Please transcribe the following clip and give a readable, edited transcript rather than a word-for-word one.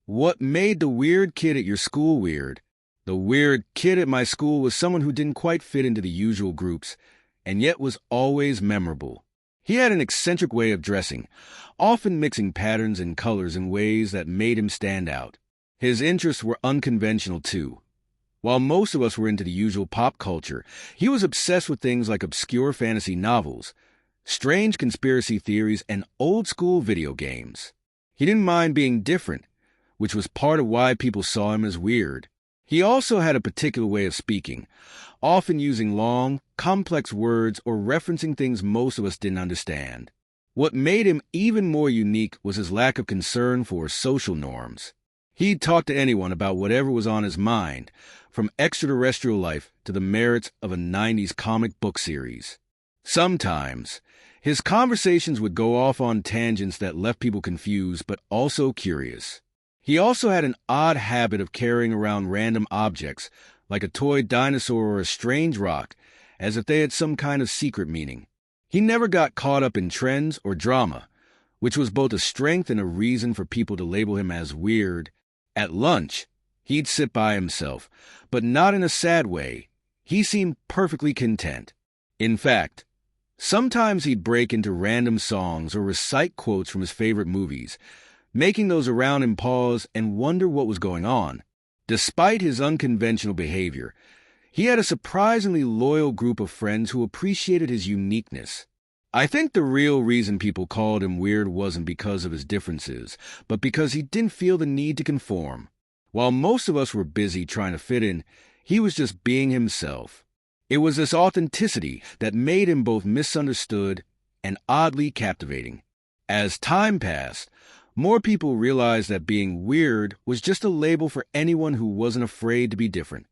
What made the weird kid at your school weird? The weird kid at my school was someone who didn't quite fit into the usual groups, and yet was always memorable. He had an eccentric way of dressing, often mixing patterns and colors in ways that made him stand out. His interests were unconventional, too. While most of us were into the usual pop culture, he was obsessed with things like obscure fantasy novels, strange conspiracy theories, and old-school video games. He didn't mind being different, which was part of why people saw him as weird. He also had a particular way of speaking, often using long, complex words or referencing things most of us didn't understand. What made him even more unique was his lack of concern for social norms. He'd talk to anyone about whatever was on his mind, from extraterrestrial life to the merits of a 90s comic book series. Sometimes, his conversations would go off on tangents that left people confused but also curious. He also had an odd habit of carrying around random objects, like a toy dinosaur or a strange rock, as if they had some kind of secret meaning. He never got caught up in trends or drama, which was both a strength and a reason for people to label him as weird. At lunch, he'd sit by himself, but not in a sad way. He seemed perfectly content. In fact, sometimes he'd break into random songs or recite quotes from his favorite movies, making those around him pause and wonder what was going on. Despite his unconventional behavior, he had a surprisingly loyal group of friends who appreciated his uniqueness. I think the real reason people called him weird wasn't because of his differences, but because he didn't feel the need to conform. While most of us were busy trying to fit in, he was just being himself. It was this authenticity that made him both misunderstood and oddly captivating. As time passed, more people realized that being weird was just a label for anyone who wasn't afraid to be different.